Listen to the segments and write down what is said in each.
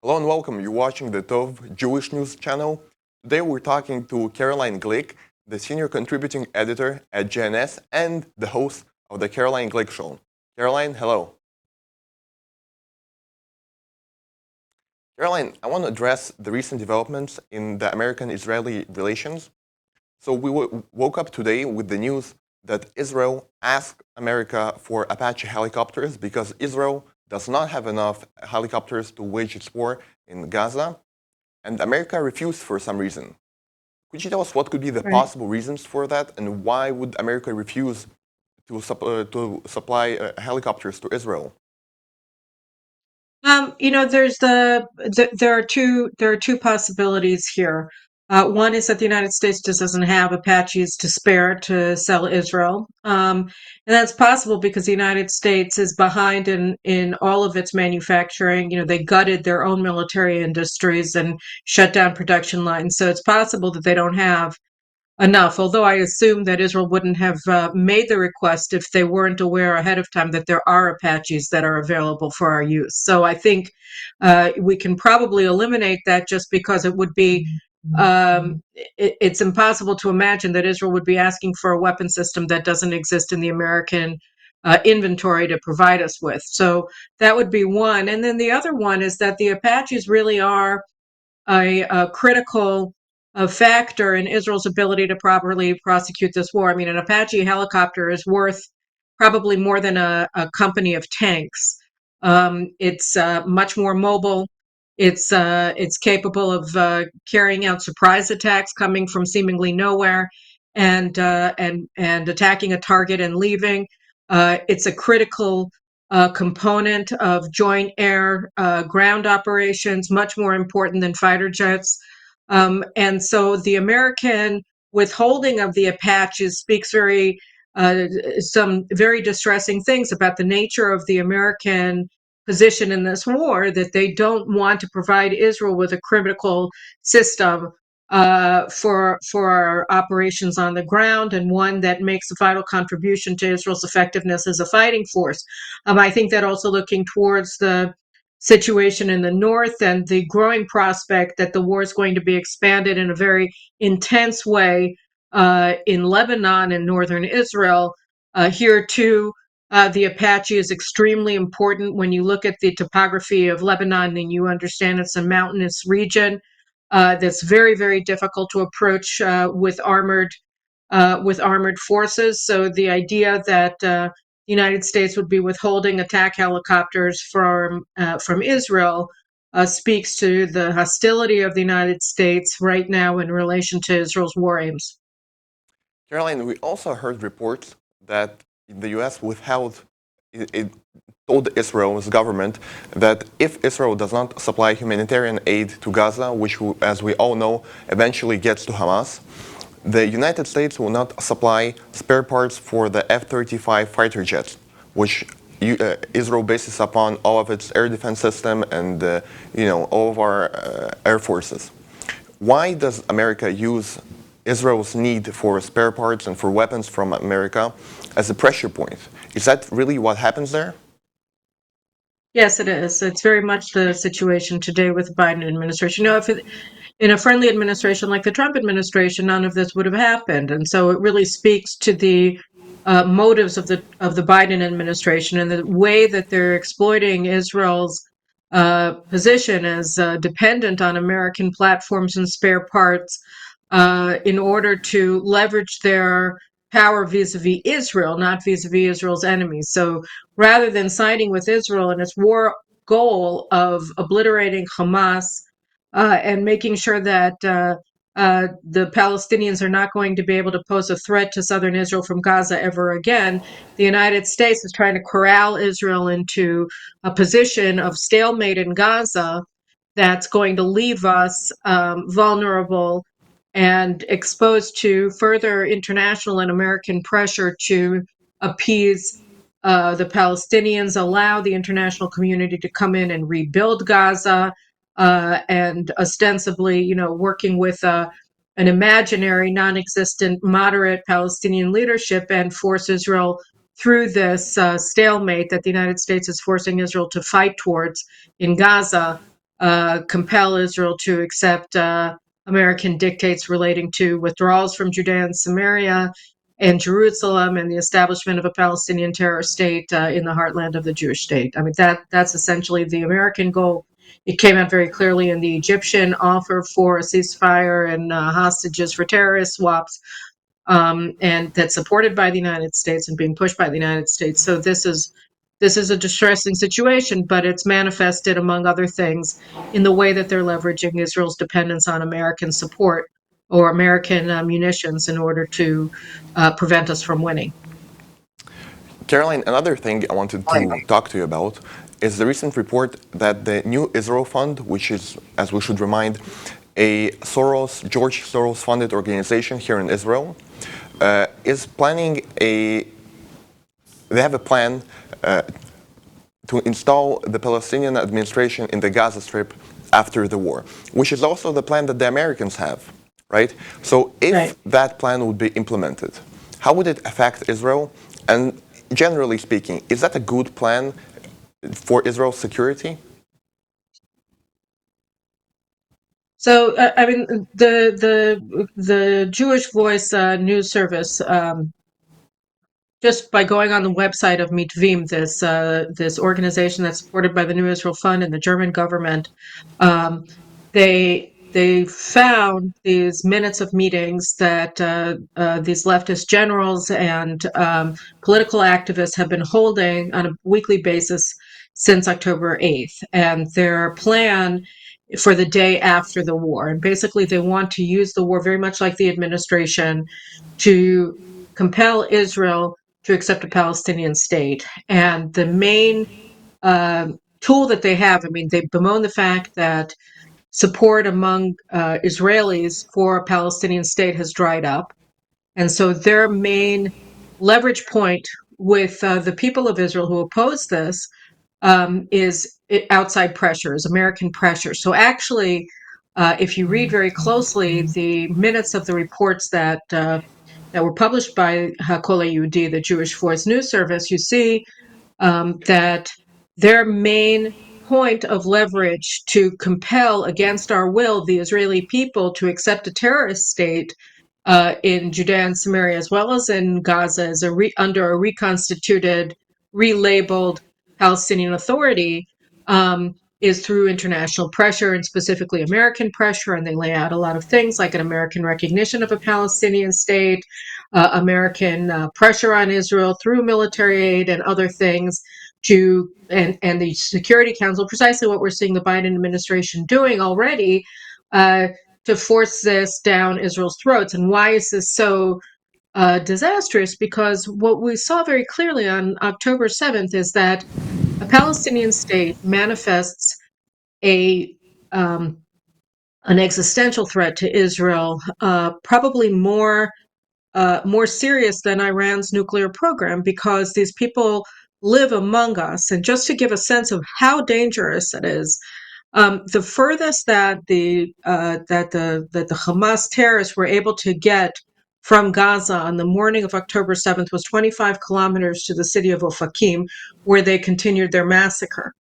Hello and welcome. You're watching the Tov Jewish News channel. Today we're talking to Caroline Glick, the senior contributing editor at JNS and the host of the Caroline Glick Show. Caroline, hello. Caroline, I want to address the recent developments in the American-Israeli relations. So we woke up today with the news that Israel asked America for Apache helicopters because Israel does not have enough helicopters to wage its war in Gaza, and America refused for some reason. Could you tell us what could be the Right. possible reasons for that, and why would America refuse to supply helicopters to Israel? There's there are two possibilities here. One is that the United States just doesn't have Apaches to spare to sell Israel, and that's possible because the United States is behind in all of its manufacturing. They gutted their own military industries and shut down production lines, so it's possible that they don't have enough, although I assume that Israel wouldn't have made the request if they weren't aware ahead of time that there are Apaches that are available for our use. So I think we can probably eliminate that just because it would be. It's impossible to imagine that Israel would be asking for a weapon system that doesn't exist in the American inventory to provide us with. So that would be one. And then the other one is that the Apaches really are a critical factor in Israel's ability to properly prosecute this war. I mean, an Apache helicopter is worth probably more than a company of tanks. It's much more mobile. It's capable of carrying out surprise attacks coming from seemingly nowhere, and attacking a target and leaving. It's a critical component of joint air ground operations, much more important than fighter jets. And so the American withholding of the Apaches speaks some very distressing things about the nature of the American position in this war, that they don't want to provide Israel with a critical system for our operations on the ground, and one that makes a vital contribution to Israel's effectiveness as a fighting force. I think that also looking towards the situation in the north and the growing prospect that the war is going to be expanded in a very intense way in Lebanon and northern Israel. Here, too, the Apache is extremely important when you look at the topography of Lebanon and you understand it's a mountainous region that's very, very difficult to approach with armored forces. So the idea that the United States would be withholding attack helicopters from Israel speaks to the hostility of the United States right now in relation to Israel's war aims. Caroline, we also heard reports that the U.S. withheld, it told Israel's government that if Israel does not supply humanitarian aid to Gaza, which, as we all know, eventually gets to Hamas, the United States will not supply spare parts for the F-35 fighter jets, which Israel bases upon all of its air defense system and all of our air forces. Why does America use Israel's need for spare parts and for weapons from America as a pressure point? Is that really what happens there? Yes, it is. It's very much the situation today with the Biden administration. If in a friendly administration like the Trump administration, none of this would have happened. And so it really speaks to the motives of the Biden administration and the way that they're exploiting Israel's position as dependent on American platforms and spare parts in order to leverage their power vis-a-vis Israel, not vis-a-vis Israel's enemies. So rather than siding with Israel in its war goal of obliterating Hamas and making sure that the Palestinians are not going to be able to pose a threat to southern Israel from Gaza ever again, the United States is trying to corral Israel into a position of stalemate in Gaza that's going to leave us vulnerable and exposed to further international and American pressure to appease the Palestinians, allow the international community to come in and rebuild Gaza, and ostensibly, working with an imaginary, non-existent, moderate Palestinian leadership and force Israel through this stalemate that the United States is forcing Israel to fight towards in Gaza. compel Israel to accept American dictates relating to withdrawals from Judea and Samaria and Jerusalem and the establishment of a Palestinian terror state in the heartland of the Jewish state. I mean, that's essentially the American goal. It came out very clearly in the Egyptian offer for a ceasefire and hostages for terrorist swaps, and that's supported by the United States and being pushed by the United States. So this is a distressing situation, but it's manifested, among other things, in the way that they're leveraging Israel's dependence on American support or American munitions in order to prevent us from winning. Caroline, another thing I wanted to talk to you about is the recent report that the New Israel Fund, which is, as we should remind, a George Soros funded organization here in Israel, is planning they have a plan to install the Palestinian administration in the Gaza Strip after the war, which is also the plan that the Americans have, right? So if Right. that plan would be implemented, how would it affect Israel? And generally speaking, is that a good plan for Israel's security? So, I mean, the Jewish Voice news service, just by going on the website of Mitvim, this organization that's supported by the New Israel Fund and the German government, um, they found these minutes of meetings that these leftist generals and political activists have been holding on a weekly basis since October 8th, and their plan for the day after the war. And basically, they want to use the war very much like the administration to compel Israel to accept a Palestinian state. And the main tool that they have, I mean, they bemoan the fact that support among Israelis for a Palestinian state has dried up. And so their main leverage point with the people of Israel who oppose this is outside pressure, is American pressure. So actually, if you read very closely the minutes of the reports that were published by Hakol Yehudi, the Jewish Voice news service, you see that their main point of leverage to compel against our will the Israeli people to accept a terrorist state in Judea and Samaria, as well as in Gaza, as under a reconstituted, relabeled Palestinian Authority, is through international pressure and specifically American pressure. And they lay out a lot of things like an American recognition of a Palestinian state, American pressure on Israel through military aid and other things and the Security Council, precisely what we're seeing the Biden administration doing already, to force this down Israel's throats. And why is this so disastrous? Because what we saw very clearly on October 7th is that a Palestinian state manifests a an existential threat to Israel, probably more serious than Iran's nuclear program, because these people live among us. And just to give a sense of how dangerous it is, the furthest that the Hamas terrorists were able to get from Gaza on the morning of October 7th was 25 kilometers to the city of Ofakim, where they continued their massacre.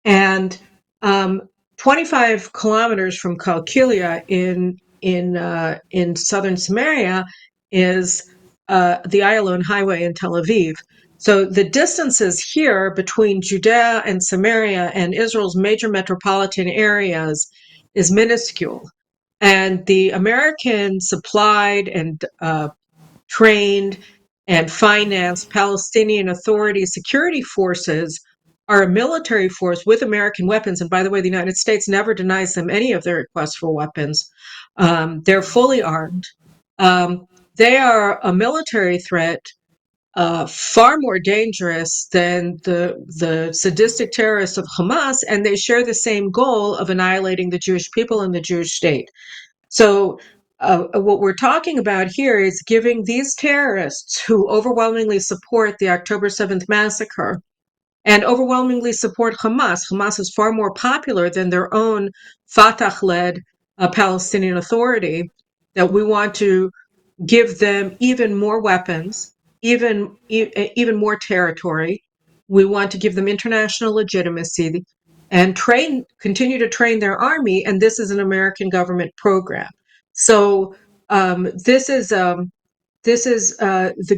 And um, 25 kilometers from Kalkilia in southern Samaria is the Ayalon Highway in Tel Aviv. So the distances here between Judea and Samaria and Israel's major metropolitan areas is minuscule. And the American supplied and trained and financed Palestinian Authority security forces are a military force with American weapons. And by the way, the United States never denies them any of their requests for weapons. They're fully armed. They are a military threat far more dangerous than the sadistic terrorists of Hamas, and they share the same goal of annihilating the Jewish people and the Jewish state. So, what we're talking about here is giving these terrorists who overwhelmingly support the October 7th massacre and overwhelmingly support Hamas. Hamas is far more popular than their own Fatah-led Palestinian Authority, that we want to give them even more weapons, even more territory. We want to give them international legitimacy, and continue to train their army. And this is an American government program. So this is the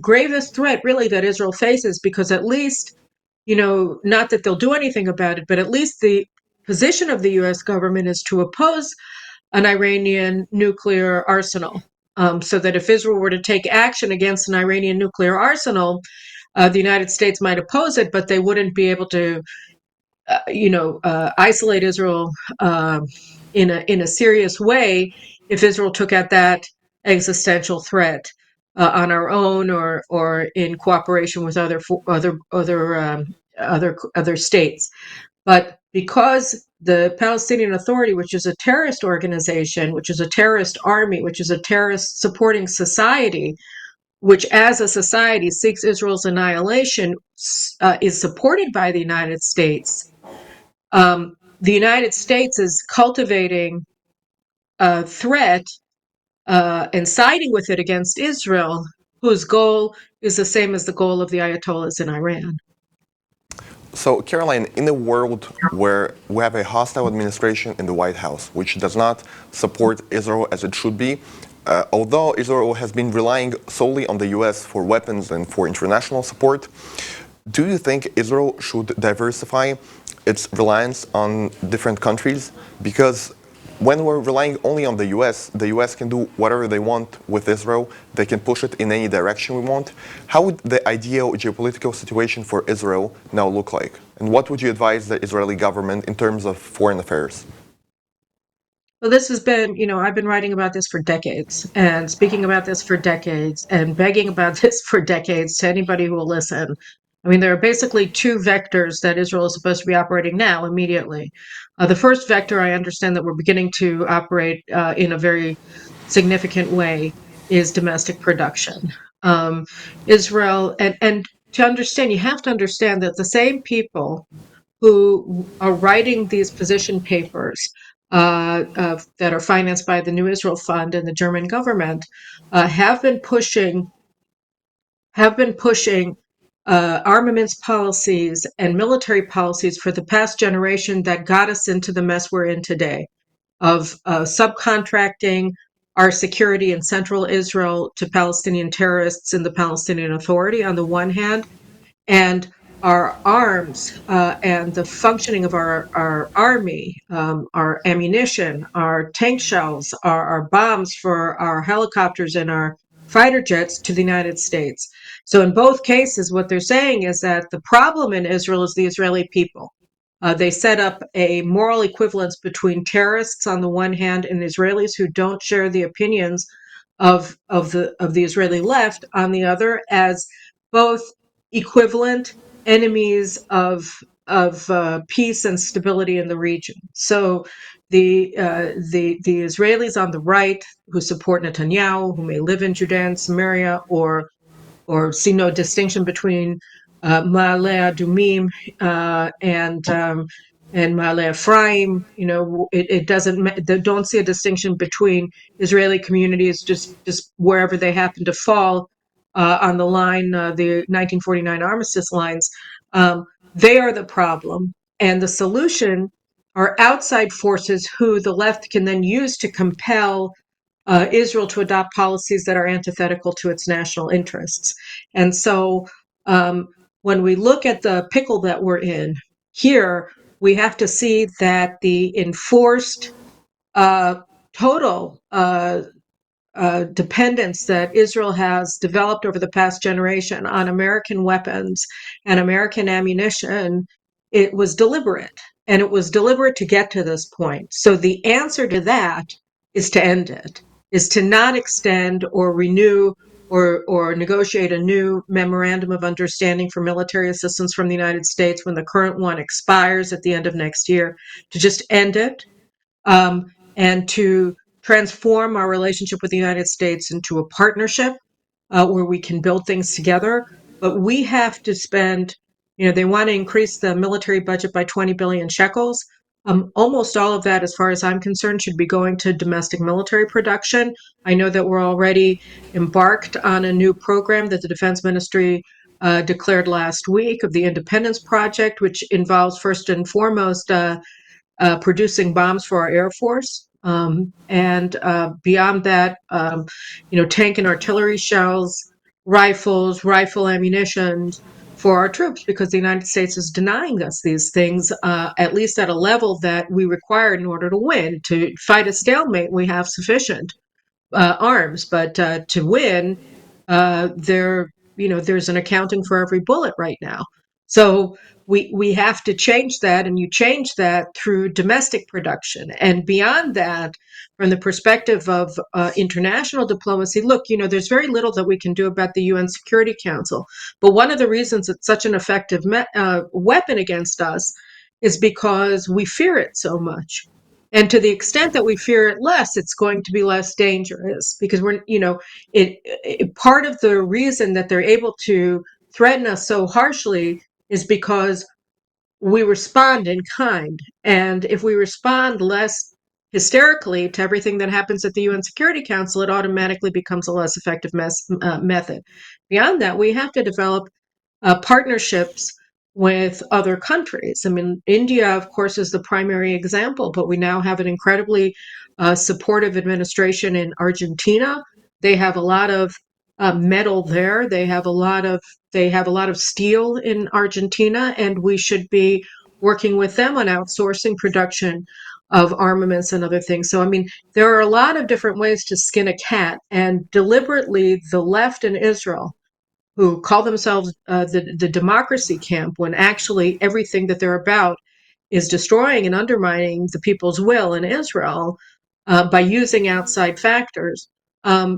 gravest threat, really, that Israel faces, because at least, not that they'll do anything about it, but at least the position of the U.S. government is to oppose an Iranian nuclear arsenal. So that if Israel were to take action against an Iranian nuclear arsenal, the United States might oppose it, but they wouldn't be able to, isolate Israel in a serious way if Israel took out that existential threat on our own, or in cooperation with other states. But because the Palestinian Authority, which is a terrorist organization, which is a terrorist army, which is a terrorist supporting society, which as a society seeks Israel's annihilation, is supported by the United States. The United States is cultivating a threat and siding with it against Israel, whose goal is the same as the goal of the Ayatollahs in Iran. So, Caroline, in a world where we have a hostile administration in the White House, which does not support Israel as it should be, although Israel has been relying solely on the US for weapons and for international support, do you think Israel should diversify its reliance on different countries? Because when we're relying only on the US can do whatever they want with Israel. They can push it in any direction we want. How would the ideal geopolitical situation for Israel now look like? And what would you advise the Israeli government in terms of foreign affairs? Well, this has been, I've been writing about this for decades and speaking about this for decades and begging about this for decades to anybody who will listen. I mean, there are basically two vectors that Israel is supposed to be operating now immediately. The first vector, I understand that we're beginning to operate in a very significant way, is domestic production. Israel, and to understand, you have to understand that the same people who are writing these position papers that are financed by the New Israel Fund and the German government have been pushing armaments policies and military policies for the past generation that got us into the mess we're in today, of subcontracting our security in central Israel to Palestinian terrorists in the Palestinian Authority on the one hand, and our arms and the functioning of our army, our ammunition, our tank shells, our bombs for our helicopters and our fighter jets to the United States. So in both cases, what they're saying is that the problem in Israel is the Israeli people. They set up a moral equivalence between terrorists on the one hand and Israelis who don't share the opinions of the Israeli left on the other, as both equivalent enemies of peace and stability in the region. So the Israelis on the right, who support Netanyahu, who may live in Judea and Samaria, or see no distinction between Ma'ale Adumim and Ma'ale Ephraim. It doesn't. They don't see a distinction between Israeli communities, just wherever they happen to fall on the line, the 1949 armistice lines. They are the problem, and the solution are outside forces who the left can then use to compel Israel to adopt policies that are antithetical to its national interests. And so when we look at the pickle that we're in here, we have to see that the enforced uh, total dependence that Israel has developed over the past generation on American weapons and American ammunition, it was deliberate. And it was deliberate to get to this point. So the answer to that is to end it, is to not extend or renew or negotiate a new memorandum of understanding for military assistance from the United States when the current one expires at the end of next year, to just end it, and to transform our relationship with the United States into a partnership where we can build things together. But we have to spend, they want to increase the military budget by 20 billion shekels. Almost all of that, as far as I'm concerned, should be going to domestic military production. I know that we're already embarked on a new program that the Defense Ministry declared last week of the Independence Project, which involves first and foremost producing bombs for our Air Force. And beyond that, tank and artillery shells, rifles, rifle ammunition for our troops, because the United States is denying us these things, at least at a level that we require in order to win. To fight a stalemate, we have sufficient arms, but to win, there's an accounting for every bullet right now. So we have to change that, and you change that through domestic production. And beyond that, from the perspective of international diplomacy, look, there's very little that we can do about the UN Security Council. But one of the reasons it's such an effective weapon against us is because we fear it so much. And to the extent that we fear it less, it's going to be less dangerous, because part of the reason that they're able to threaten us so harshly is because we respond in kind. And if we respond less hysterically to everything that happens at the UN Security Council, it automatically becomes a less effective method. Beyond that, we have to develop partnerships with other countries. I mean, India, of course, is the primary example, but we now have an incredibly supportive administration in Argentina. They have a lot of metal there. They have a lot of steel in Argentina, and we should be working with them on outsourcing production of armaments and other things. So, I mean, there are a lot of different ways to skin a cat, and deliberately, the left in Israel, who call themselves the democracy camp, when actually everything that they're about is destroying and undermining the people's will in Israel by using outside factors.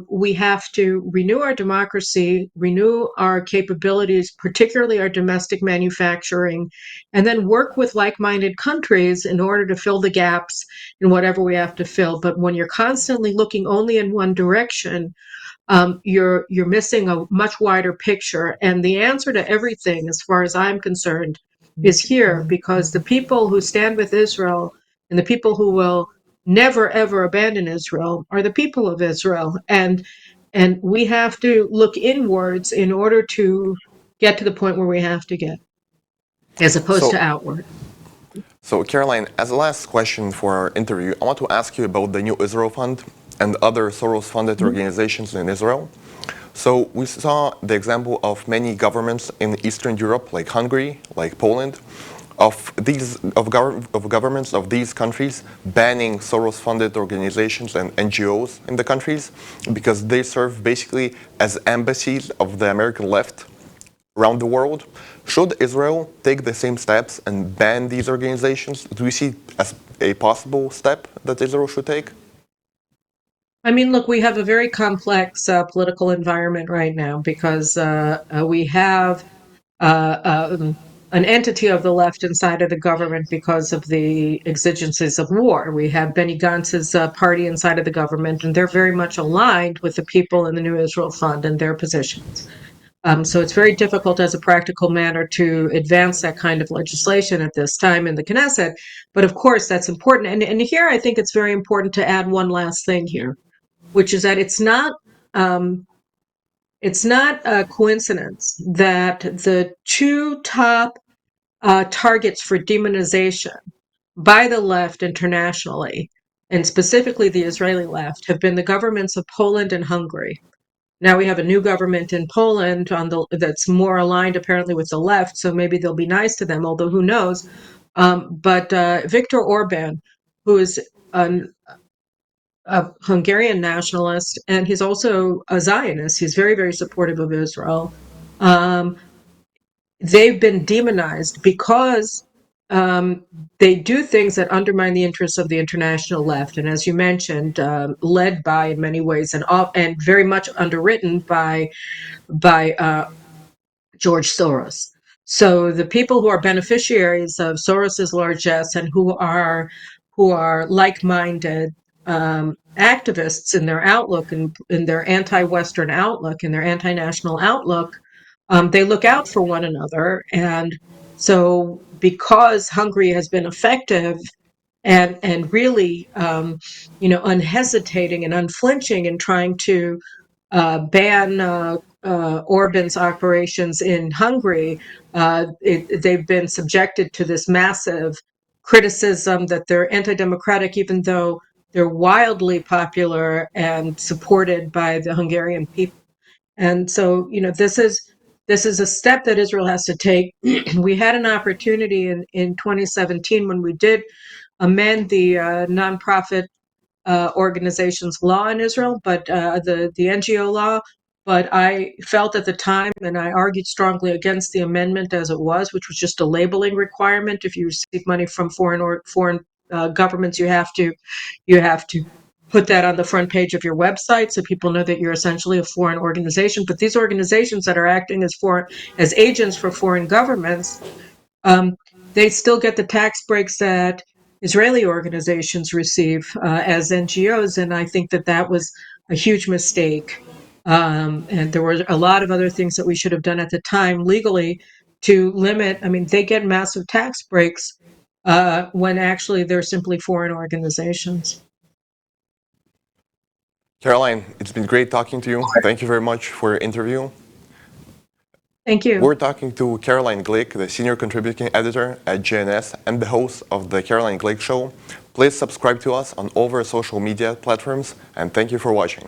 We have to renew our democracy, renew our capabilities, particularly our domestic manufacturing, and then work with like minded countries in order to fill the gaps in whatever we have to fill. But when you're constantly looking only in one direction, you're missing a much wider picture. And the answer to everything, as far as I'm concerned, is here, because the people who stand with Israel and the people who will never ever abandon Israel are the people of Israel. And we have to look inwards in order to get to the point where we have to get, as opposed to So, outward. so Caroline, as a last question for our interview, I want to ask you about the New Israel Fund and other Soros-funded organizations in Israel. So we saw the example of many governments in Eastern Europe, like Hungary, like Poland, of governments of these countries banning Soros-funded organizations and NGOs in the countries, because they serve basically as embassies of the American left around the world. Should Israel take the same steps and ban these organizations? Do you see as a possible step that Israel should take? I mean, look, we have a very complex political environment right now, because we have an entity of the left inside of the government because of the exigencies of war. We have Benny Gantz's party inside of the government, and they're very much aligned with the people in the New Israel Fund and their positions. So it's very difficult as a practical matter to advance that kind of legislation at this time in the Knesset. But of course, that's important. And here I think it's very important to add one last thing here, which is that it's not a coincidence that the two top targets for demonization by the left internationally, and specifically the Israeli left, have been the governments of Poland and Hungary. Now we have a new government in Poland that's more aligned apparently with the left, so maybe they'll be nice to them, although who knows. But Viktor Orban, who is a Hungarian nationalist, and he's also a Zionist. He's very, very supportive of Israel. Um, they've been demonized because they do things that undermine the interests of the international left, and as you mentioned, led by, in many ways, and very much underwritten by George Soros. So the people who are beneficiaries of Soros's largesse, and who are like-minded activists in their outlook, and in their anti-Western outlook, and their anti-national outlook, they look out for one another. And so, because Hungary has been effective and really, unhesitating and unflinching in trying to ban Orban's operations in Hungary, they've been subjected to this massive criticism that they're anti-democratic, even though they're wildly popular and supported by the Hungarian people. And so, this is a step that Israel has to take. We had an opportunity in 2017 when we did amend the nonprofit organizations law in Israel, but the NGO law. But I felt at the time, and I argued strongly against the amendment as it was, which was just a labeling requirement. If you receive money from foreign governments, you have to put that on the front page of your website so people know that you're essentially a foreign organization. But these organizations that are acting as agents for foreign governments, um, they still get the tax breaks that Israeli organizations receive as NGOs, and I think that that was a huge mistake. And there were a lot of other things that we should have done at the time legally to limit. I mean, they get massive tax breaks when actually they're simply foreign organizations. Caroline, it's been great talking to you. Thank you very much for your interview. Thank you. We're talking to Caroline Glick, the senior contributing editor at JNS and the host of the Caroline Glick Show. Please subscribe to us on all our social media platforms, and thank you for watching.